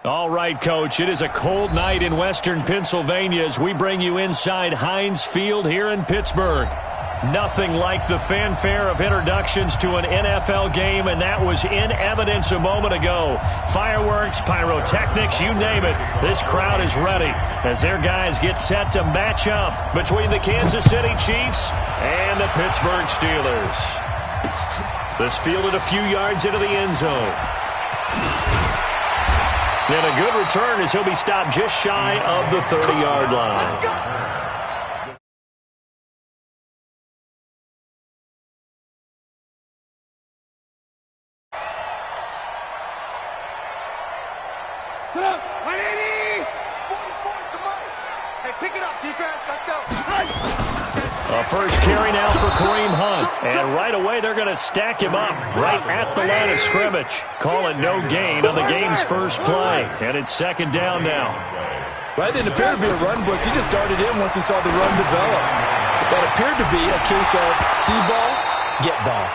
All right, Coach, it is a cold night in western Pennsylvania as we bring you inside Heinz Field here in Pittsburgh. Nothing like the fanfare of introductions to an NFL game, and that was in evidence a moment ago. Fireworks, pyrotechnics, you name it. This crowd is ready as their guys get set to match up between the Kansas City Chiefs and the Pittsburgh Steelers. This fielded a few yards into the end zone. And a good return as he'll be stopped just shy of the 30-yard line. A first carry now for Kareem Hunt. And right away, they're going to stack him up right at the line of scrimmage. Call it no gain on the game's first play. And it's second down now. Well, it didn't appear to be a run blitz. He just darted in once he saw the run develop. That appeared to be a case of see ball, get ball.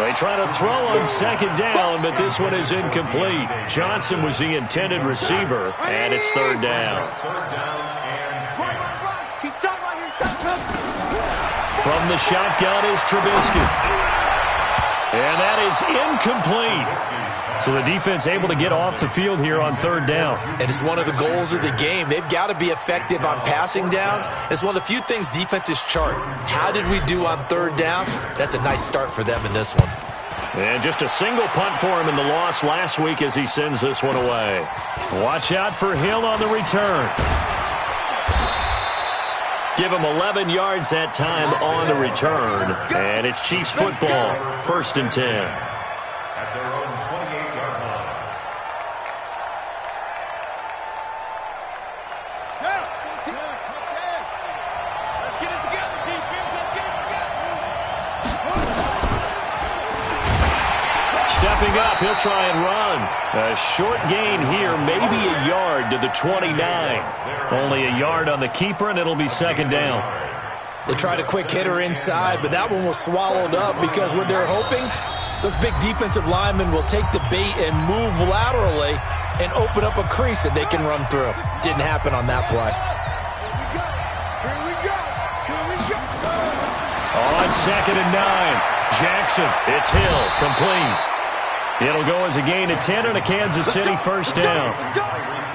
They try to throw on second down, but this one is incomplete. Johnson was the intended receiver, and it's third down. From the shotgun is Trubisky. And that is incomplete. So the defense able to get off the field here on third down. And it's one of the goals of the game. They've got to be effective on passing downs. It's one of the few things defenses chart. How did we do on third down? That's a nice start for them in this one. And just a single punt for him in the loss last week as he sends this one away. Watch out for Hill on the return. Give him 11 yards that time on the return. And it's Chiefs football, 1st and 10. At their own 28-yard line. Let's get it together, defense. Let's get it together. Stepping up, he'll try and run. A short gain here, maybe a yard to the 29. Only a yard on the keeper, and it'll be second down. They tried a quick hitter inside, but that one was swallowed up because what they're hoping, those big defensive linemen will take the bait and move laterally and open up a crease that they can run through. Didn't happen on that play. Here we go. On 2nd and 9, Jackson, it's Hill, complete. It'll go as a gain of 10 and a Kansas City first down.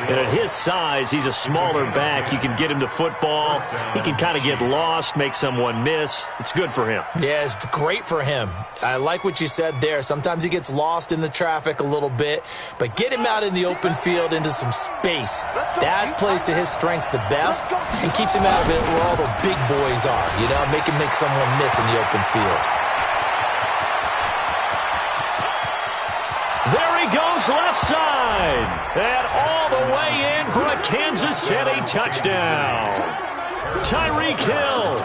And at his size, he's a smaller back. You can get him to football. He can kind of get lost, make someone miss. It's good for him. Yeah, it's great for him. I like what you said there. Sometimes he gets lost in the traffic a little bit, but get him out in the open field into some space. That plays to his strengths the best and keeps him out of it where all the big boys are, you know, make him make someone miss in the open field. There he goes left side. And all the way in for a Kansas City touchdown. Tyreek Hill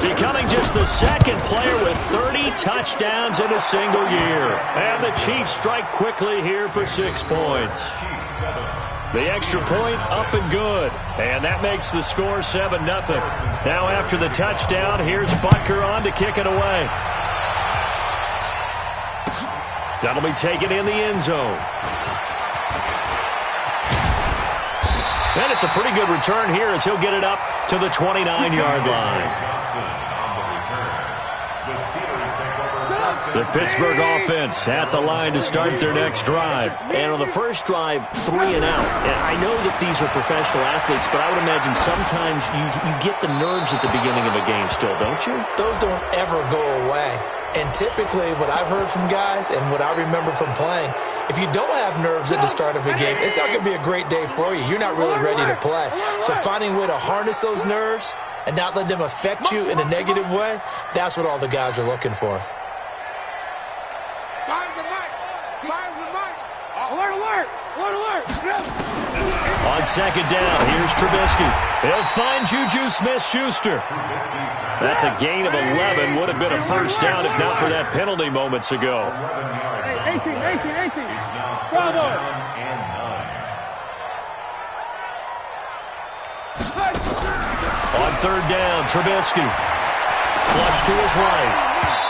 becoming just the second player with 30 touchdowns in a single year. And the Chiefs strike quickly here for 6 points. The extra point up and good. And that makes the score 7-0. Now after the touchdown, here's Butker on to kick it away. That'll be taken in the end zone. And it's a pretty good return here as he'll get it up to the 29-yard line. The Pittsburgh offense at the line to start their next drive. And on the first drive, 3 and out. And I know that these are professional athletes, but I would imagine sometimes you get the nerves at the beginning of a game still, don't you? Those don't ever go away. And typically what I've heard from guys and what I remember from playing, if you don't have nerves at the start of a game, it's not going to be a great day for you. You're not really ready to play. So finding a way to harness those nerves and not let them affect you in a negative way, that's what all the guys are looking for. Fires the mic. Alert, alert. On second down, here's Trubisky. He'll find Juju Smith-Schuster. That's a gain of 11. Would have been a first down if not for that penalty moments ago. 18. Bravo. On third down, Trubisky. Flush to his right.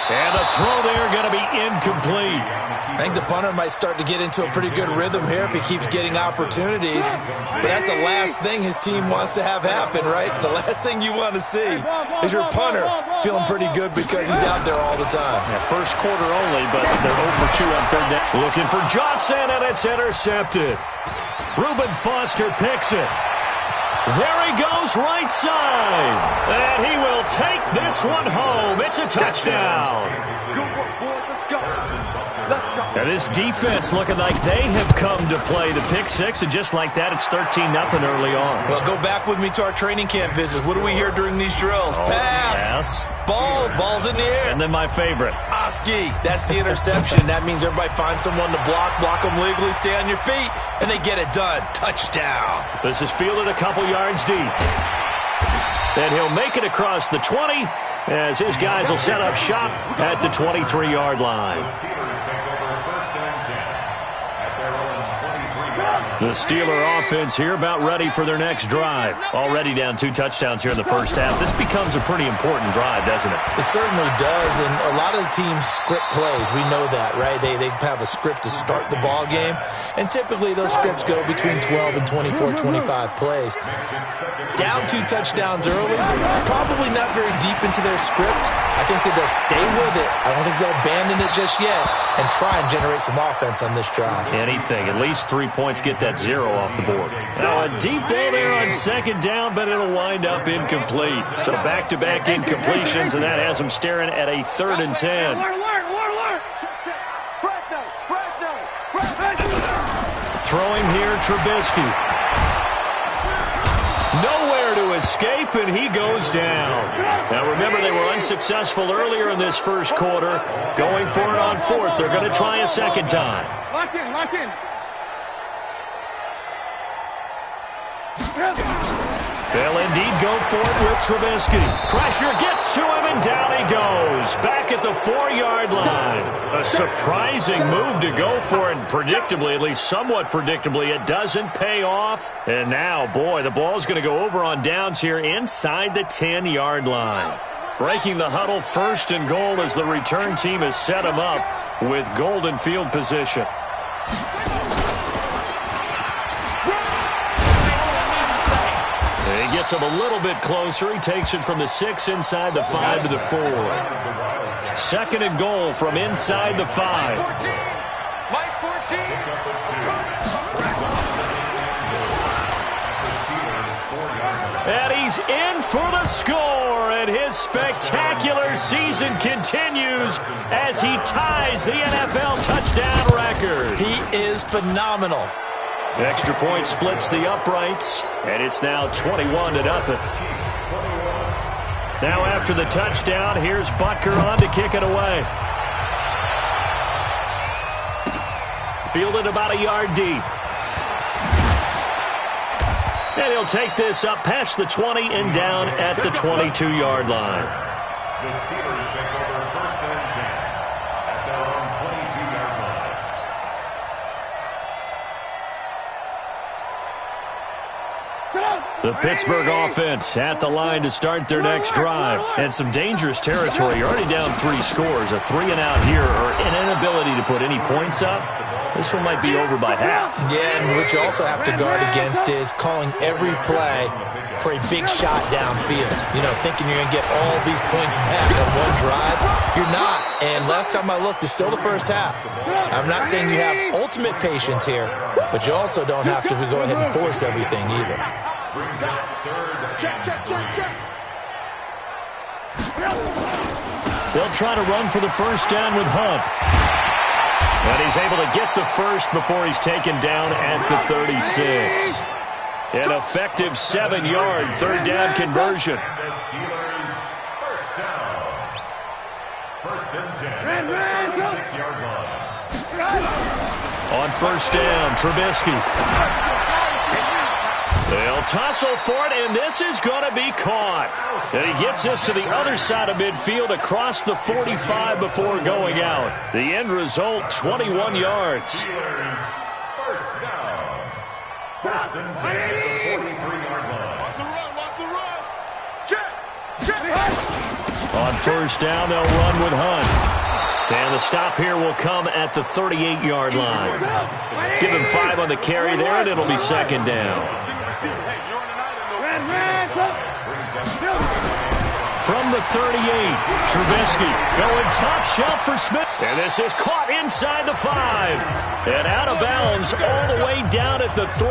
And the throw there going to be incomplete. I think the punter might start to get into a pretty good rhythm here if he keeps getting opportunities. But that's the last thing his team wants to have happen, right? The last thing you want to see is your punter feeling pretty good because he's out there all the time. Yeah, first quarter only, but they're 0 for 2 on third down. Looking for Johnson, and it's intercepted. Reuben Foster picks it. There he goes, right side. And he will take this one home. It's a touchdown. And this defense looking like they have come to play the pick six, and just like that, it's 13-0 early on. Well, go back with me to our training camp visit. What do we hear during these drills? Pass. Yes. Ball's in the air. And then my favorite. Oski, that's the interception. That means everybody finds someone to block them legally, stay on your feet, and they get it done. Touchdown. This is fielded a couple yards deep. And he'll make it across the 20 as his guys will set up shop at the 23-yard line. The Steeler offense here about ready for their next drive. Already down 2 touchdowns here in the first half. This becomes a pretty important drive, doesn't it? It certainly does, and a lot of the teams script plays. We know that, right? They have a script to start the ball game, and typically those scripts go between 12 and 24, 25 plays. Down 2 touchdowns early, probably not very deep into their script. I think that they'll stay with it. I don't think they'll abandon it just yet and try and generate some offense on this drive. Anything, at least 3 points, get that 0 off the board. Now a deep ball there on second down, but it'll wind up incomplete. So back-to-back incompletions, and that has them staring at a 3rd and 10. Throwing here, Trubisky. Nowhere to escape, and he goes down. Now remember, they were unsuccessful earlier in this first quarter. Going for it on 4th. They're going to try a second time. Lock in. They'll indeed go for it with Trubisky. Pressure gets to him, and down he goes. Back at the 4-yard line. A surprising move to go for it. Predictably, at least somewhat predictably, it doesn't pay off. And now, boy, the ball's going to go over on downs here inside the 10-yard line. Breaking the huddle, 1st and goal as the return team has set him up with golden field position. He gets him a little bit closer. He takes it from the 6 inside the 5 to the 4. 2nd and goal from inside the 5. Mike 14. And he's in for the score, and his spectacular season continues as he ties the NFL touchdown record. He is phenomenal. Extra point splits the uprights, and it's now 21-0. Now after the touchdown, here's Butker on to kick it away. Fielded about a yard deep. And he'll take this up past the 20 and down at the 22-yard line. The Steelers take over 1st and 10 at their own 22-yard line. The Pittsburgh offense at the line to start their next drive. And some dangerous territory. You're already down 3 scores. A 3-and-out here, or an inability to put any points up. This one might be over by half. Yeah, and what you also have to guard against is calling every play for a big shot downfield. You know, thinking you're going to get all these points back on one drive. You're not. And last time I looked, it's still the first half. I'm not saying you have ultimate patience here, but you also don't have to go ahead and force everything either. Check. They'll try to run for the first down with Hunt. And he's able to get the first before he's taken down at the 36. An effective 7-yard 3rd down conversion. The Steelers first down. 1st and 10 at the 36-yard line. On first down, Trubisky. They'll tussle for it, and this is going to be caught. And he gets this to the other side of midfield across the 45 before going out. The end result, 21 yards. Steelers first down. 1st and 10 at the 43-yard line. Watch the run. Check. On first down, they'll run with Hunt. And the stop here will come at the 38-yard line. Give him 5 on the carry there, and it'll be second down. From the 38, Trubisky going top shelf for Smith. And this is caught inside the 5. And out of bounds all the way down at the 3.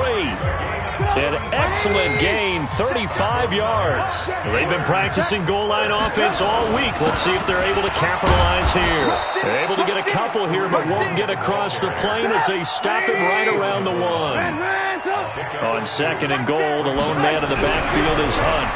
An excellent gain, 35 yards. They've been practicing goal line offense all week. Let's see if they're able to capitalize here. They're able to get a couple here, but won't get across the plane as they stop him right around the 1. On second and goal, the lone man in the backfield is Hunt.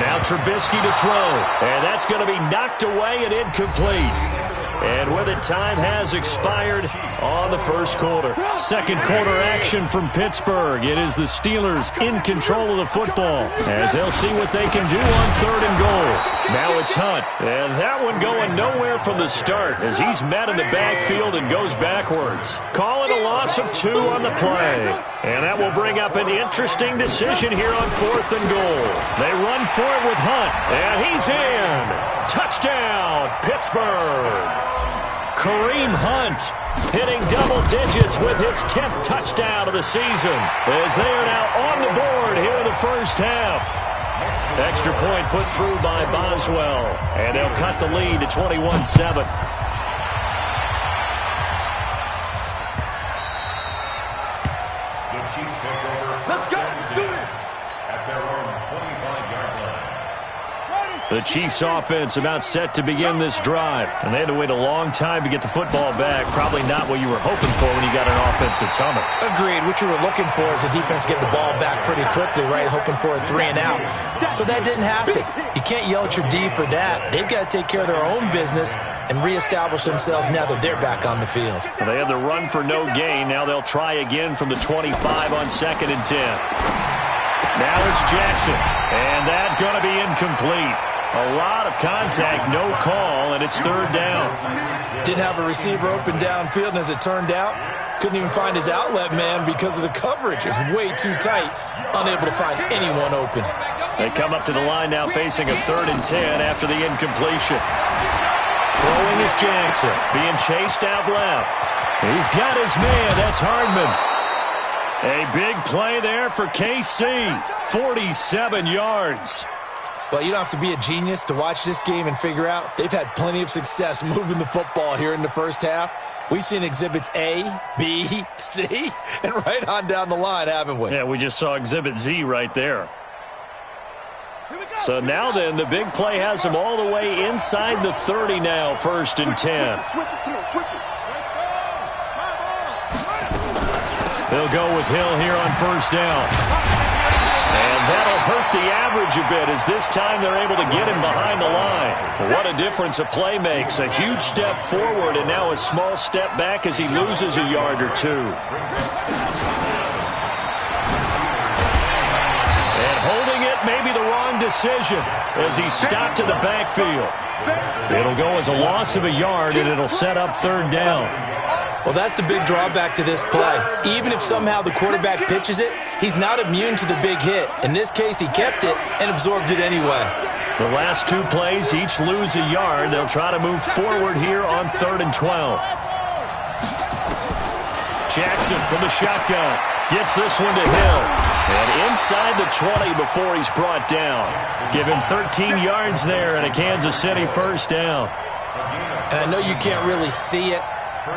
Now Trubisky to throw, and that's going to be knocked away and incomplete. And with it, time has expired on the first quarter. Second quarter action from Pittsburgh. It is the Steelers in control of the football as they'll see what they can do on third and goal. Now it's Hunt, and that one going nowhere from the start as he's met in the backfield and goes backwards. Call it a loss of 2 on the play. And that will bring up an interesting decision here on fourth and goal. They run for it with Hunt, and he's in. Touchdown, Pittsburgh. Kareem Hunt hitting double digits with his 10th touchdown of the season as they are now on the board here in the first half. Extra point put through by Boswell, and they'll cut the lead to 21-7. The Chiefs offense about set to begin this drive. And they had to wait a long time to get the football back. Probably not what you were hoping for when you got an offense that's humming. Agreed. What you were looking for is the defense get the ball back pretty quickly, right? Hoping for a 3 and out. So that didn't happen. You can't yell at your D for that. They've got to take care of their own business and reestablish themselves now that they're back on the field. Well, they had the run for no gain. Now they'll try again from the 25 on second and 10. Now it's Jackson. And that's going to be incomplete. A lot of contact, no call, and it's third down. Didn't have a receiver open downfield, and as it turned out, couldn't even find his outlet man because of the coverage. It was way too tight, unable to find anyone open. They come up to the line now facing a 3rd and 10 after the incompletion. Throwing is Jackson, being chased out left. He's got his man, that's Hardman. A big play there for KC, 47 yards. Well, you don't have to be a genius to watch this game and figure out they've had plenty of success moving the football here in the first half. We've seen exhibits A, B, C, and right on down the line, haven't we? Yeah, we just saw exhibit Z right there. So now then, the big play has them all the way inside the 30 now, 1st and 10. They'll go with Hill here on first down. And that'll hurt the average a bit as this time they're able to get him behind the line. What a difference a play makes. A huge step forward and now a small step back as he loses a yard or 2. And holding it may be the wrong decision as he stopped in the backfield. It'll go as a loss of a yard and it'll set up third down. Well, that's the big drawback to this play. Even if somehow the quarterback pitches it, he's not immune to the big hit. In this case, he kept it and absorbed it anyway. The last 2 plays each lose a yard. They'll try to move forward here on 3rd and 12. Jackson from the shotgun gets this one to Hill. And inside the 20 before he's brought down. Give him 13 yards there and a Kansas City first down. And I know you can't really see it,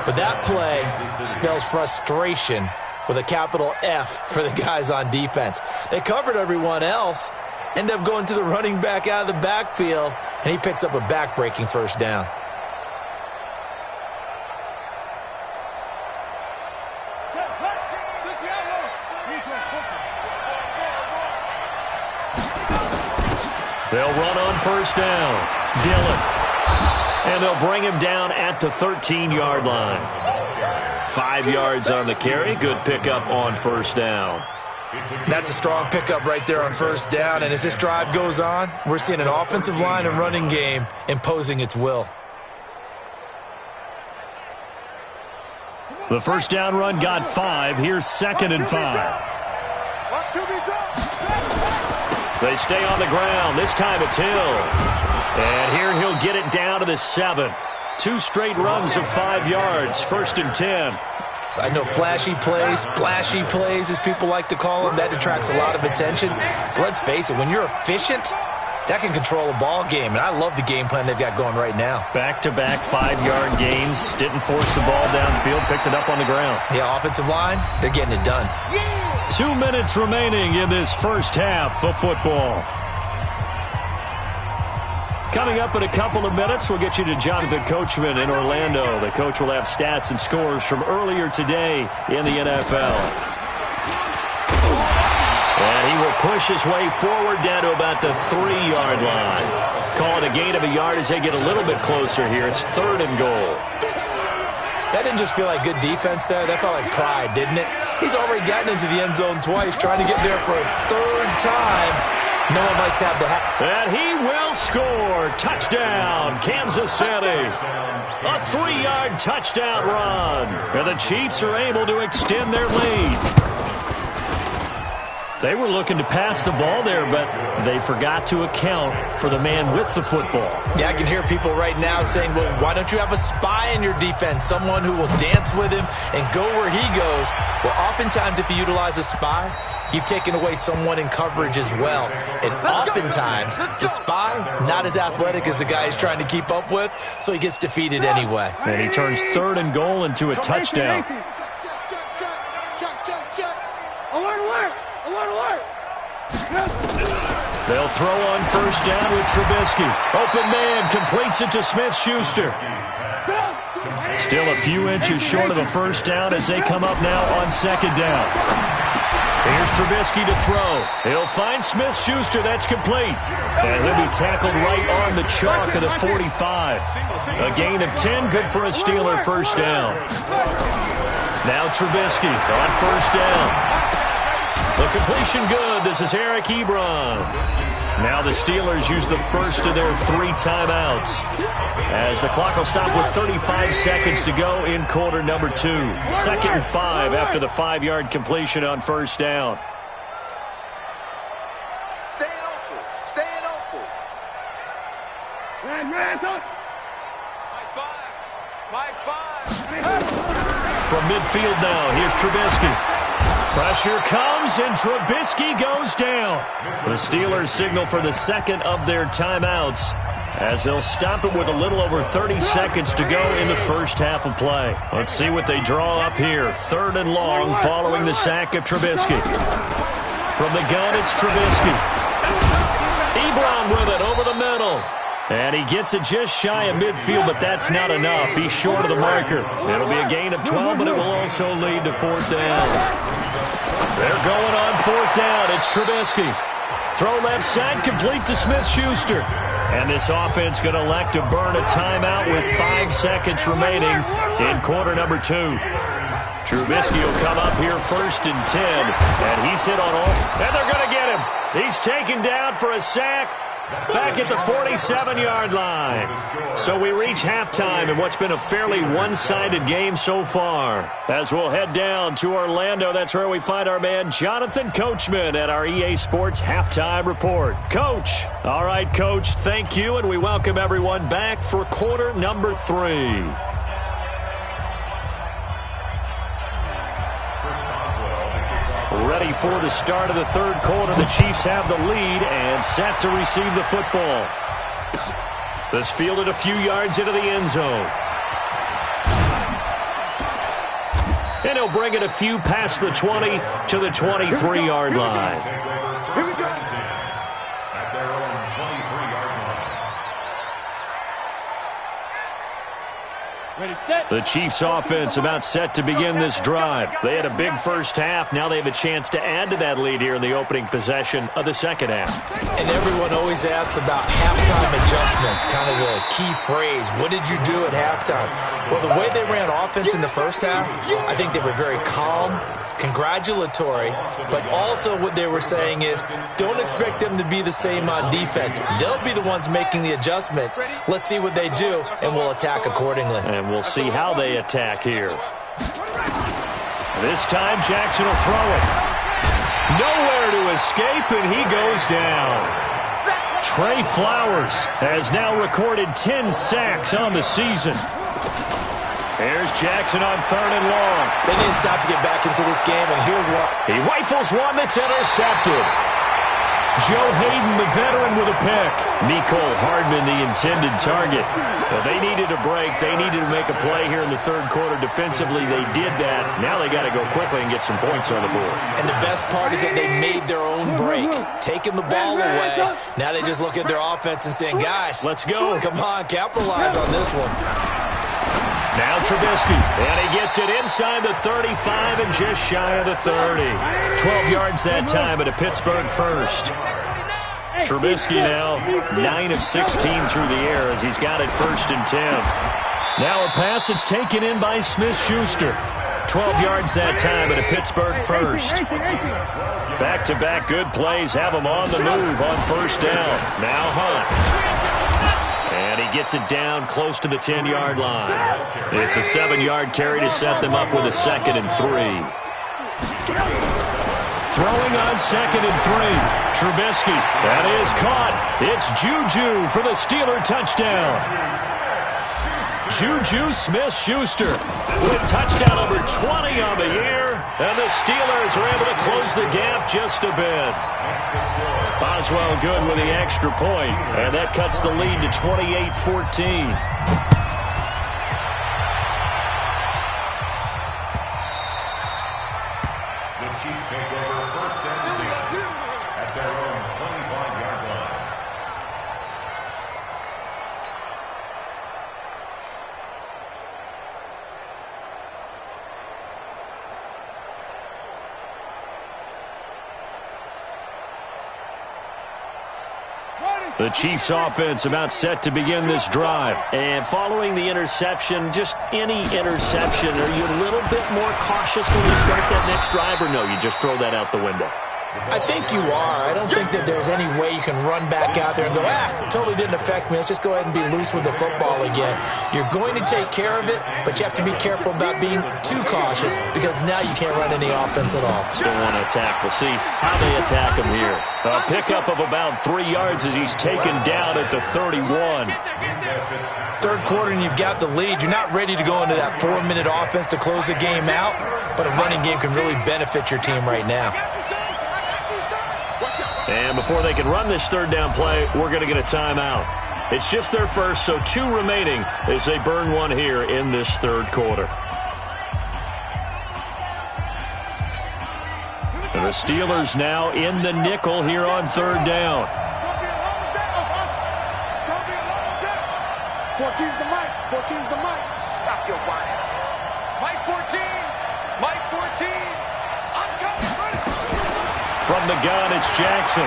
but that play spells frustration with a capital F for the guys on defense. They covered everyone else, end up going to the running back out of the backfield, and he picks up a back-breaking first down. They'll run on first down. Dillon. And they'll bring him down at the 13-yard line. 5 yards on the carry. Good pickup on first down. That's a strong pickup right there on first down. And as this drive goes on, we're seeing an offensive line and running game imposing its will. The first down run got 5. Here's 2nd and 5. They stay on the ground. This time it's Hill. And here he'll get it down to the 7. 2 straight runs of 5 yards. 1st and 10. I know flashy plays, splashy plays, as people like to call them, that attracts a lot of attention. But let's face it, when you're efficient, that can control a ball game, and I love the game plan they've got going right now. Back-to-back 5-yard gains. Didn't force the ball downfield. Picked it up on the ground. Yeah, offensive line, they're getting it done. 2 minutes remaining in this first half of football. Coming up in a couple of minutes, we'll get you to Jonathan Coachman in Orlando. The coach will have stats and scores from earlier today in the NFL. And he will push his way forward down to about the 3-yard line. Call it a gain of a yard as they get a little bit closer here. It's 3rd and goal. That didn't just feel like good defense there. That felt like pride, didn't it? He's already gotten into the end zone twice, trying to get there for a 3rd time. No one likes to have the And he will score. Touchdown, Kansas City. A 3-yard touchdown run. And the Chiefs are able to extend their lead. They were looking to pass the ball there, but they forgot to account for the man with the football. Yeah, I can hear people right now saying, well, why don't you have a spy in your defense, someone who will dance with him and go where he goes? Well, oftentimes if you utilize a spy, you've taken away someone in coverage as well. And oftentimes, the spy, not as athletic as the guy he's trying to keep up with, so he gets defeated anyway. And he turns 3rd and goal into a touchdown. Alert, alert! Alert, alert! They'll throw on 1st down with Trubisky. Open man completes it to Smith-Schuster. Still a few inches short of a 1st down as they come up now on 2nd down. Here's Trubisky to throw. He'll find Smith-Schuster. That's complete. And he'll be tackled right on the chalk of the 45. A gain of 10, good for a Steeler 1st down. Now Trubisky on 1st down. The completion good. This is Eric Ebron. Now the Steelers use the first of their 3 timeouts, as the clock will stop with 35 seconds to go in quarter number 2. 2nd and 5 after the 5-yard completion on 1st down. Staying open. Staying open. Ran, touch. Mike 5. From midfield now, here's Trubisky. Pressure comes, and Trubisky goes down. The Steelers signal for the 2nd of their timeouts, as they'll stop it with a little over 30 seconds to go in the first half of play. Let's see what they draw up here. 3rd and long following the sack of Trubisky. From the gun, it's Trubisky. Ebron with it over the middle. And he gets it just shy of midfield, but that's not enough. He's short of the marker. It'll be a gain of 12, but it will also lead to 4th down. They're going on 4th down. It's Trubisky. Throw left side, complete to Smith-Schuster. And this offense going to elect to burn a timeout with 5 seconds remaining in quarter number 2. Trubisky will come up here 1st and 10. And he's hit on all. And they're going to get him. He's taken down for a sack. Back at the 47-yard line. So we reach halftime in what's been a fairly one-sided game so far. As we'll head down to Orlando, that's where we find our man Jonathan Coachman at our EA Sports Halftime Report. Coach. All right, Coach, thank you, and we welcome everyone back for quarter number 3. Ready for the start of the 3rd quarter. The Chiefs have the lead and set to receive the football. This fielded a few yards into the end zone. And he'll bring it a few past the 20 to the 23-yard line. Here we go. At their own 23-yard line. Ready, set. The Chiefs offense about set to begin this drive. They had a big first half. Now they have a chance to add to that lead here in the opening possession of the second half. And everyone always asks about halftime adjustments, kind of the key phrase. What did you do at halftime? Well, the way they ran offense in the first half, I think they were very calm, congratulatory, but also what they were saying is don't expect them to be the same on defense. They'll be the ones making the adjustments. Let's see what they do, and we'll attack accordingly. And we'll see how they attack here. This time, Jackson will throw it. Nowhere to escape, and he goes down. Trey Flowers has now recorded 10 sacks on the season. Here's Jackson on 3rd and long. They need to stop to get back into this game, and here's what. He rifles one that's intercepted. Joe Hayden, the veteran, with a pick. Nicole Hardman, the intended target. Well, they needed a break. They needed to make a play here in the 3rd quarter. Defensively, they did that. Now they got to go quickly and get some points on the board. And the best part is that they made their own break, taking the ball away. Now they just look at their offense and saying, guys, let's go. Come on, capitalize on this one. Now Trubisky, and he gets it inside the 35 and just shy of the 30. 12 yards that time at a Pittsburgh first. Trubisky now 9 of 16 through the air as he's got it 1st and 10. Now a pass that's taken in by Smith-Schuster. 12 yards that time at a Pittsburgh first. Back-to-back good plays have him on the move on 1st down. Now Hunt. And he gets it down close to the 10-yard line. It's a 7-yard carry to set them up with a 2nd and 3. Throwing on 2nd and 3. Trubisky. That is caught. It's Juju for the Steeler touchdown. Juju Smith-Schuster with touchdown number 20 on the year. And the Steelers are able to close the gap just a bit. Boswell good with the extra point, and that cuts the lead to 28-14. The Chiefs take over 1st and 10 at their own 25-yard line. The Chiefs offense about set to begin this drive. And following the interception, just any interception, are you a little bit more cautious when you start that next drive, or no, you just throw that out the window? I think you are. I don't think that there's any way you can run back out there and go, totally didn't affect me. Let's just go ahead and be loose with the football again. You're going to take care of it, but you have to be careful about being too cautious because now you can't run any offense at all. Still want to attack. We'll see how they attack him here. A pickup of about 3 yards as he's taken down at the 31. 3rd quarter and you've got the lead. You're not ready to go into that 4-minute offense to close the game out, but a running game can really benefit your team right now. And before they can run this 3rd down play, we're going to get a timeout. It's just their first, so 2 remaining as they burn one here in this 3rd quarter. And the Steelers now in the nickel here on 3rd down. 14's the mic. 14's the mic. Stop your whining. Mike 14. Mike 14. I'm coming. From the gun, it's Jackson.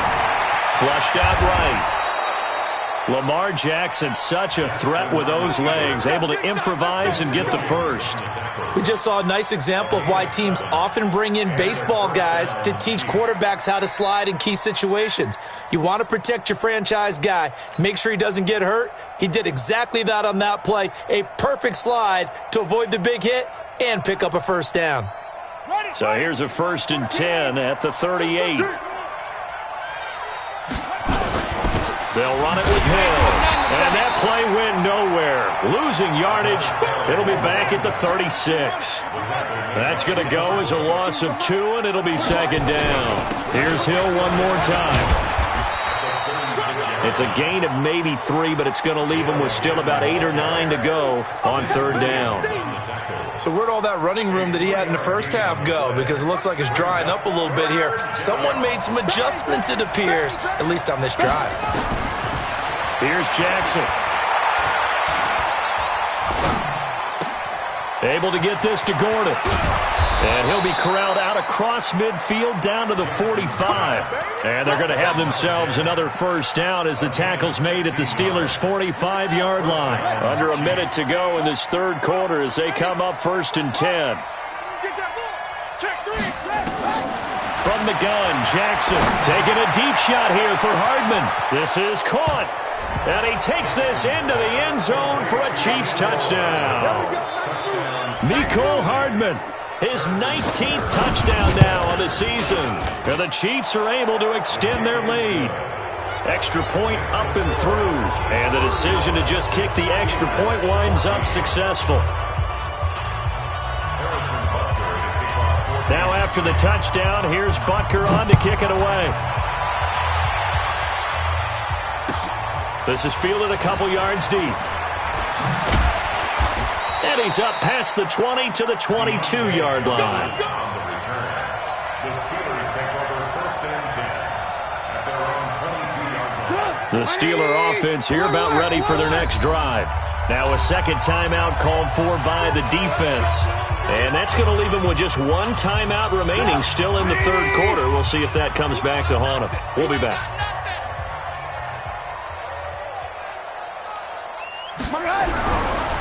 Flushed out right. Lamar Jackson, such a threat with those legs, able to improvise and get the first. We just saw a nice example of why teams often bring in baseball guys to teach quarterbacks how to slide in key situations. You want to protect your franchise guy. Make sure he doesn't get hurt. He did exactly that on that play. A perfect slide to avoid the big hit and pick up a 1st down. So here's a 1st and 10 at the 38. They'll run it with Hill. And that play went nowhere. Losing yardage. It'll be back at the 36. That's going to go as a loss of 2, and it'll be 2nd down. Here's Hill one more time. It's a gain of maybe 3, but it's going to leave him with still about 8 or 9 to go on 3rd down. So where'd all that running room that he had in the first half go? Because it looks like it's drying up a little bit here. Someone made some adjustments, it appears, at least on this drive. Here's Jackson. Able to get this to Gordon. And he'll be corralled out across midfield down to the 45. And they're going to have themselves another 1st down as the tackle's made at the Steelers' 45-yard line. Under a minute to go in this 3rd quarter as they come up 1st and 10. From the gun, Jackson taking a deep shot here for Hardman. This is caught. And he takes this into the end zone for a Chiefs touchdown. Mecole Hardman, his 19th touchdown now on the season. And the Chiefs are able to extend their lead. Extra point up and through. And the decision to just kick the extra point winds up successful. Now after the touchdown, here's Butker on to kick it away. This is fielded a couple yards deep. And he's up past the 20 to the 22-yard line. The Steeler offense here about ready for their next drive. Now a second timeout called for by the defense. And that's going to leave them with just one timeout remaining still in the third quarter. We'll see if that comes back to haunt them. We'll be back.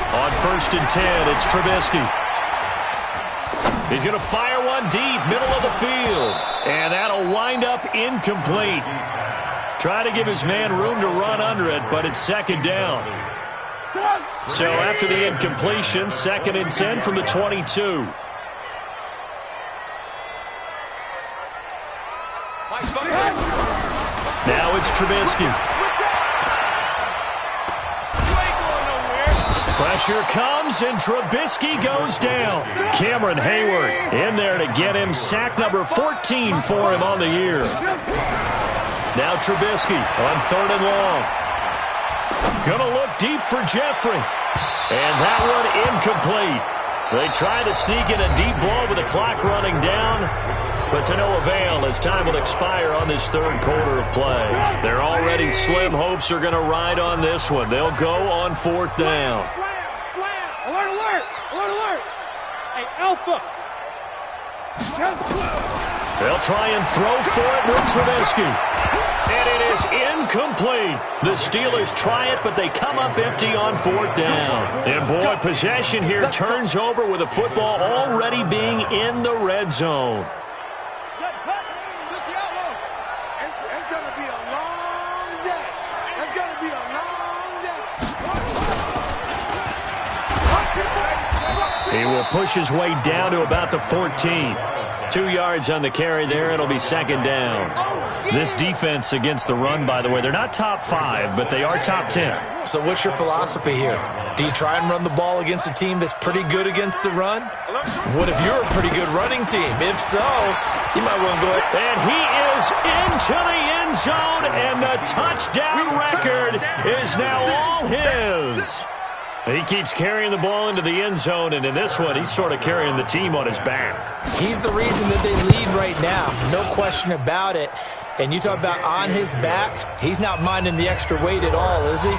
On 1st and 10, it's Trubisky. He's going to fire one deep, middle of the field. And that'll wind up incomplete. Try to give his man room to run under it, but it's second down. So after the incompletion, 2nd and 10 from the 22. Now it's Trubisky. Pressure comes, and Trubisky goes down. Cameron Hayward in there to get him sack number 14 for him on the year. Now Trubisky on 3rd and long. Gonna look deep for Jeffrey. And that one incomplete. They try to sneak in a deep ball with the clock running down, but to no avail as time will expire on this third quarter of play. Their already slim hopes are going to ride on this one. They'll go on 4th down. Slam. Alert, alert. Alert, alert. Hey, Alpha. They'll try and throw for it with Trubisky. And it is incomplete. The Steelers try it, but they come up empty on 4th down. And boy, possession here turns over with the football already being in the red zone. It's going to be a long day. It's going to be a long day. He will push his way down to about the 14. 2 yards on the carry there. It'll be second down. This defense against the run, by the way, they're not top 5, but they are top 10. So what's your philosophy here? Do you try and run the ball against a team that's pretty good against the run? What if you're a pretty good running team? If so, you might want to go ahead. And he is into the end zone, and the touchdown record is now all his. He keeps carrying the ball into the end zone, and in this one, he's sort of carrying the team on his back. He's the reason that they lead right now. No question about it. And you talk about on his back, he's not minding the extra weight at all, is he?